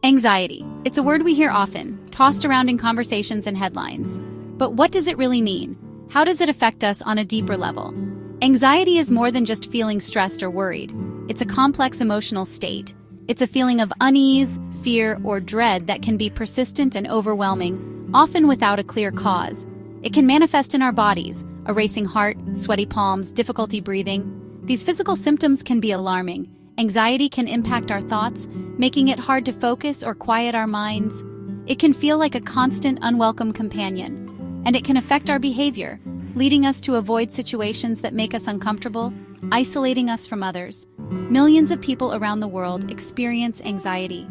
Anxiety. It's a word we hear often, tossed around in conversations and headlines. But what does it really mean? How does it affect us on a deeper level? Anxiety is more than just feeling stressed or worried. It's a complex emotional state. It's a feeling of unease, fear, or dread that can be persistent and overwhelming, often without a clear cause. It can manifest in our bodies, a racing heart, sweaty palms, difficulty breathing. These physical symptoms can be alarming. Anxiety can impact our thoughts, making it hard to focus or quiet our minds. It can feel like a constant, unwelcome companion, and it can affect our behavior, leading us to avoid situations that make us uncomfortable, isolating us from others. Millions of people around the world experience anxiety.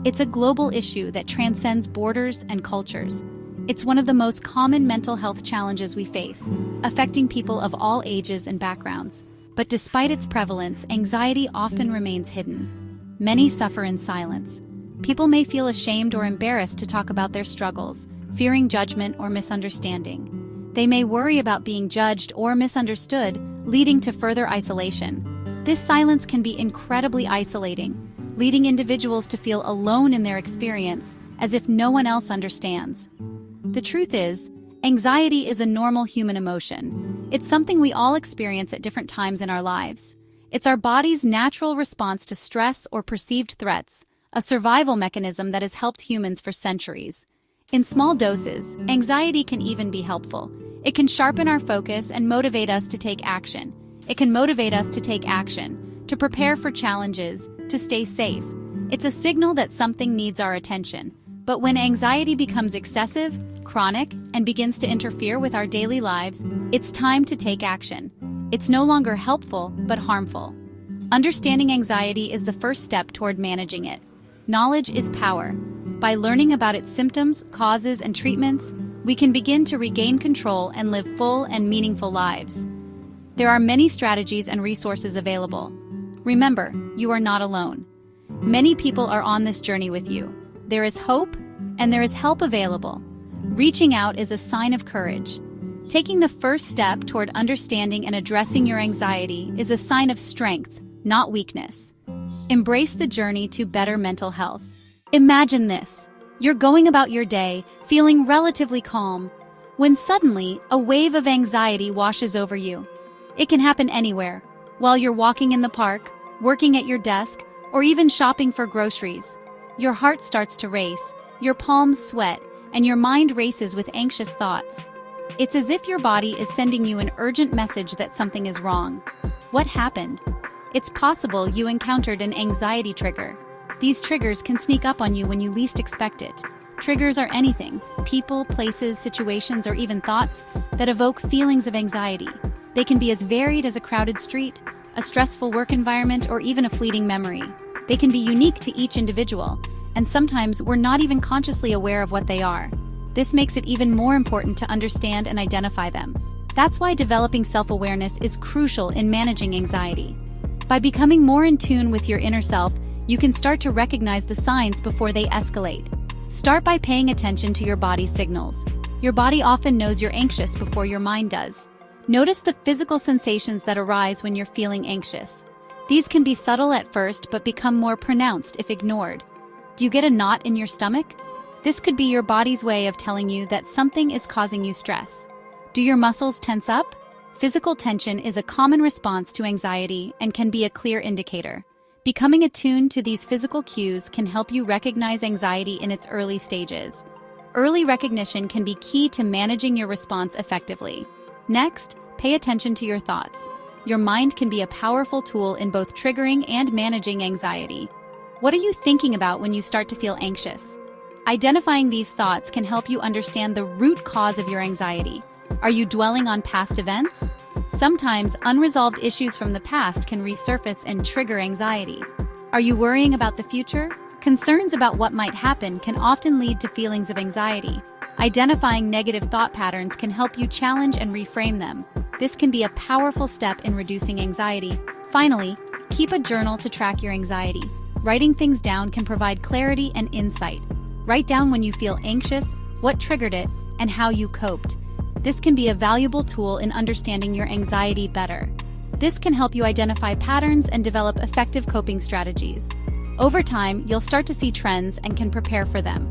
It's a global issue that transcends borders and cultures. It's one of the most common mental health challenges we face, affecting people of all ages and backgrounds. But despite its prevalence, anxiety often remains hidden. Many suffer in silence. People may feel ashamed or embarrassed to talk about their struggles, fearing judgment or misunderstanding. They may worry about being judged or misunderstood, leading to further isolation. This silence can be incredibly isolating, leading individuals to feel alone in their experience, as if no one else understands. The truth is, anxiety is a normal human emotion. It's something we all experience at different times in our lives. It's our body's natural response to stress or perceived threats, a survival mechanism that has helped humans for centuries. In small doses, anxiety can even be helpful. It can sharpen our focus and motivate us to take action. To prepare for challenges, to stay safe. It's a signal that something needs our attention. But when anxiety becomes excessive, chronic, and begins to interfere with our daily lives, it's time to take action. It's no longer helpful, but harmful. Understanding anxiety is the first step toward managing it. Knowledge is power. By learning about its symptoms, causes, and treatments, we can begin to regain control and live full and meaningful lives. There are many strategies and resources available. Remember, you are not alone. Many people are on this journey with you. There is hope, and there is help available. Reaching out is a sign of courage. Taking the first step toward understanding and addressing your anxiety is a sign of strength, not weakness. Embrace the journey to better mental health. Imagine this. You're going about your day, feeling relatively calm, when suddenly a wave of anxiety washes over you. It can happen anywhere, while you're walking in the park, working at your desk, or even shopping for groceries. Your heart starts to race, your palms sweat, and your mind races with anxious thoughts. It's as if your body is sending you an urgent message that something is wrong. What happened? It's possible you encountered an anxiety trigger. These triggers can sneak up on you when you least expect it. Triggers are anything, people, places, situations, or even thoughts that evoke feelings of anxiety. They can be as varied as a crowded street, a stressful work environment, or even a fleeting memory. They can be unique to each individual, and sometimes we're not even consciously aware of what they are. This makes it even more important to understand and identify them. That's why developing self-awareness is crucial in managing anxiety. By becoming more in tune with your inner self, you can start to recognize the signs before they escalate. Start by paying attention to your body's signals. Your body often knows you're anxious before your mind does. Notice the physical sensations that arise when you're feeling anxious. These can be subtle at first but become more pronounced if ignored. Do you get a knot in your stomach? This could be your body's way of telling you that something is causing you stress. Do your muscles tense up? Physical tension is a common response to anxiety and can be a clear indicator. Becoming attuned to these physical cues can help you recognize anxiety in its early stages. Early recognition can be key to managing your response effectively. Next, pay attention to your thoughts. Your mind can be a powerful tool in both triggering and managing anxiety. What are you thinking about when you start to feel anxious? Identifying these thoughts can help you understand the root cause of your anxiety. Are you dwelling on past events? Sometimes unresolved issues from the past can resurface and trigger anxiety. Are you worrying about the future? Concerns about what might happen can often lead to feelings of anxiety. Identifying negative thought patterns can help you challenge and reframe them. This can be a powerful step in reducing anxiety. Finally, keep a journal to track your anxiety. Writing things down can provide clarity and insight. Write down when you feel anxious, what triggered it, and how you coped. This can be a valuable tool in understanding your anxiety better. This can help you identify patterns and develop effective coping strategies. Over time, you'll start to see trends and can prepare for them.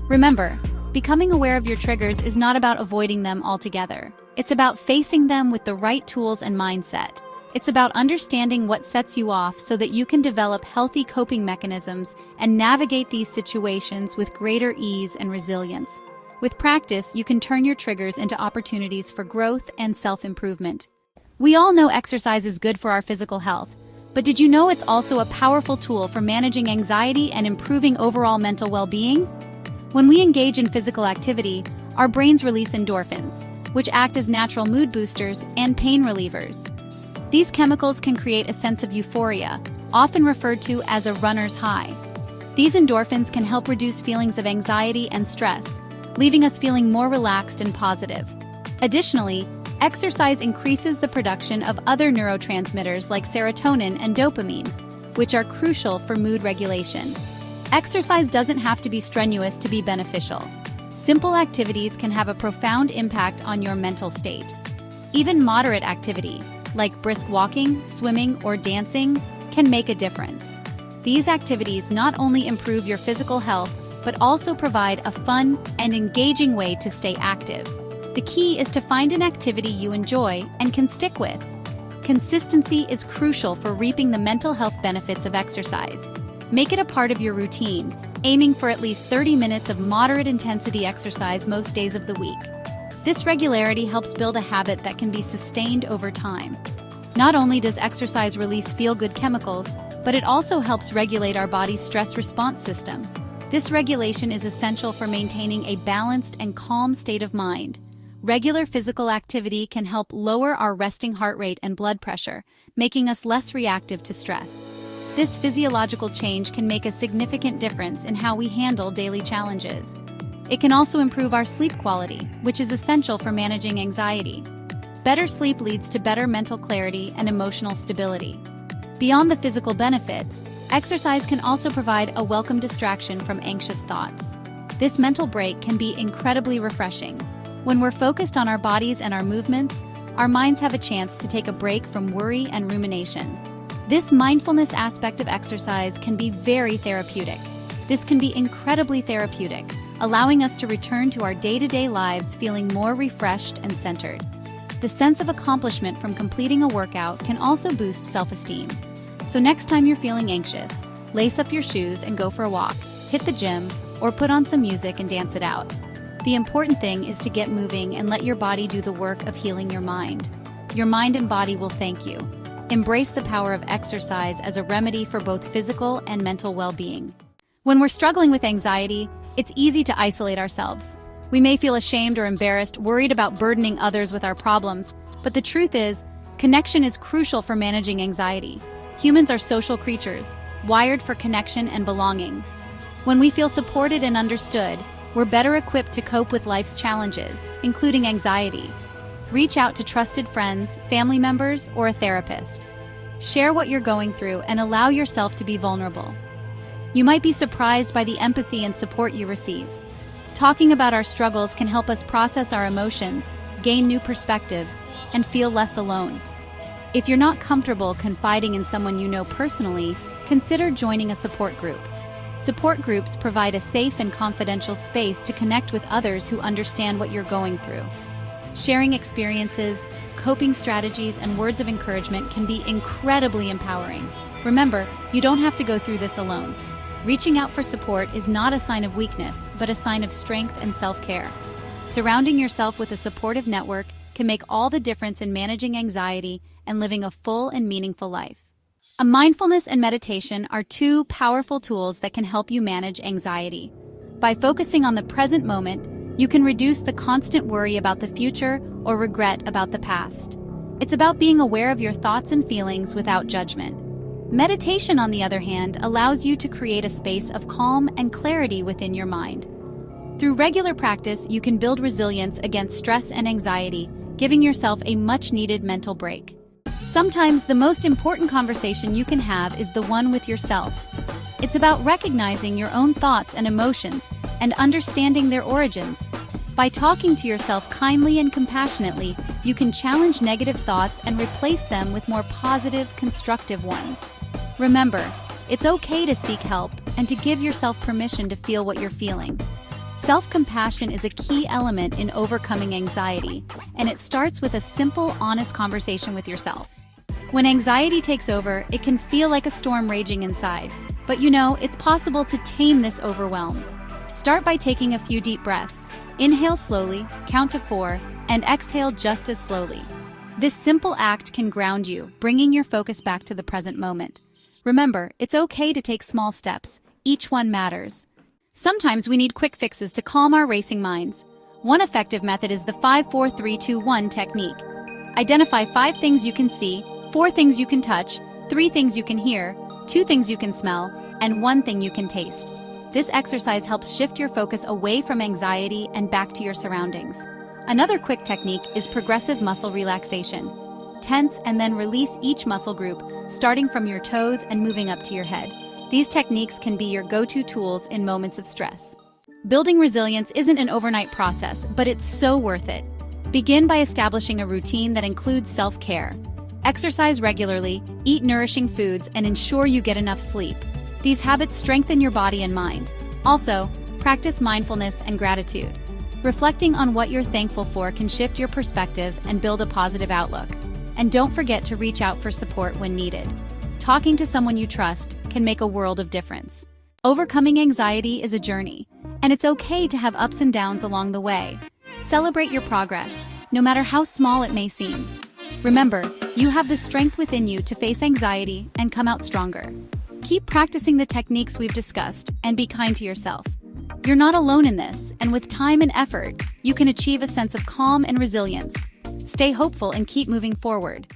Remember, becoming aware of your triggers is not about avoiding them altogether. It's about facing them with the right tools and mindset. It's about understanding what sets you off so that you can develop healthy coping mechanisms and navigate these situations with greater ease and resilience. With practice, you can turn your triggers into opportunities for growth and self-improvement. We all know exercise is good for our physical health, but did you know it's also a powerful tool for managing anxiety and improving overall mental well-being? When we engage in physical activity, our brains release endorphins, which act as natural mood boosters and pain relievers. These chemicals can create a sense of euphoria, often referred to as a runner's high. These endorphins can help reduce feelings of anxiety and stress, leaving us feeling more relaxed and positive. Additionally, exercise increases the production of other neurotransmitters like serotonin and dopamine, which are crucial for mood regulation. Exercise doesn't have to be strenuous to be beneficial. Simple activities can have a profound impact on your mental state. Even moderate activity, like brisk walking, swimming, or dancing, can make a difference. These activities not only improve your physical health, but also provide a fun and engaging way to stay active. The key is to find an activity you enjoy and can stick with. Consistency is crucial for reaping the mental health benefits of exercise. Make it a part of your routine, aiming for at least 30 minutes of moderate intensity exercise most days of the week. This regularity helps build a habit that can be sustained over time. Not only does exercise release feel-good chemicals, but it also helps regulate our body's stress response system. This regulation is essential for maintaining a balanced and calm state of mind. Regular physical activity can help lower our resting heart rate and blood pressure, making us less reactive to stress. This physiological change can make a significant difference in how we handle daily challenges. It can also improve our sleep quality, which is essential for managing anxiety. Better sleep leads to better mental clarity and emotional stability. Beyond the physical benefits, exercise can also provide a welcome distraction from anxious thoughts. This mental break can be incredibly refreshing. When we're focused on our bodies and our movements, our minds have a chance to take a break from worry and rumination. This mindfulness aspect of exercise can be very therapeutic. This can be incredibly therapeutic, allowing us to return to our day-to-day lives feeling more refreshed and centered. The sense of accomplishment from completing a workout can also boost self-esteem. So next time you're feeling anxious, lace up your shoes and go for a walk, hit the gym, or put on some music and dance it out. The important thing is to get moving and let your body do the work of healing your mind. Your mind and body will thank you. Embrace the power of exercise as a remedy for both physical and mental well-being. When we're struggling with anxiety, it's easy to isolate ourselves. We may feel ashamed or embarrassed, worried about burdening others with our problems, but the truth is, connection is crucial for managing anxiety. Humans are social creatures, wired for connection and belonging. When we feel supported and understood, we're better equipped to cope with life's challenges, including anxiety. Reach out to trusted friends, family members, or a therapist. Share what you're going through and allow yourself to be vulnerable. You might be surprised by the empathy and support you receive. Talking about our struggles can help us process our emotions, gain new perspectives, and feel less alone. If you're not comfortable confiding in someone you know personally, consider joining a support group. Support groups provide a safe and confidential space to connect with others who understand what you're going through. Sharing experiences, coping strategies, and words of encouragement can be incredibly empowering. Remember, you don't have to go through this alone. Reaching out for support is not a sign of weakness, but a sign of strength and self-care. Surrounding yourself with a supportive network can make all the difference in managing anxiety and living a full and meaningful life. Mindfulness and meditation are two powerful tools that can help you manage anxiety. By focusing on the present moment, you can reduce the constant worry about the future or regret about the past. It's about being aware of your thoughts and feelings without judgment. Meditation, on the other hand, allows you to create a space of calm and clarity within your mind. Through regular practice, you can build resilience against stress and anxiety, giving yourself a much-needed mental break. Sometimes the most important conversation you can have is the one with yourself. It's about recognizing your own thoughts and emotions and understanding their origins. By talking to yourself kindly and compassionately, you can challenge negative thoughts and replace them with more positive, constructive ones. Remember, It's okay to seek help and to give yourself permission to feel what you're feeling. Self-compassion is a key element in overcoming anxiety, and it starts with a simple, honest conversation with yourself. When anxiety takes over, it can feel like a storm raging inside, but it's possible to tame this overwhelm. Start by taking a few deep breaths. Inhale slowly, count to 4, and exhale just as slowly. This simple act can ground you, bringing your focus back to the present moment. Remember, it's okay to take small steps. Each one matters. Sometimes we need quick fixes to calm our racing minds. One effective method is the 5-4-3-2-1 technique. Identify 5 things you can see, 4 things you can touch, 3 things you can hear, 2 things you can smell, and 1 thing you can taste. This exercise helps shift your focus away from anxiety and back to your surroundings. Another quick technique is progressive muscle relaxation. Tense and then release each muscle group, starting from your toes and moving up to your head. These techniques can be your go-to tools in moments of stress. Building resilience isn't an overnight process, but it's so worth it. Begin by establishing a routine that includes self-care. Exercise regularly, eat nourishing foods, and ensure you get enough sleep. These habits strengthen your body and mind. Also, practice mindfulness and gratitude. Reflecting on what you're thankful for can shift your perspective and build a positive outlook. And don't forget to reach out for support when needed. Talking to someone you trust can make a world of difference. Overcoming anxiety is a journey, and it's okay to have ups and downs along the way. Celebrate your progress, no matter how small it may seem. Remember, you have the strength within you to face anxiety and come out stronger. Keep practicing the techniques we've discussed and be kind to yourself. You're not alone in this, and with time and effort, you can achieve a sense of calm and resilience. Stay hopeful and keep moving forward.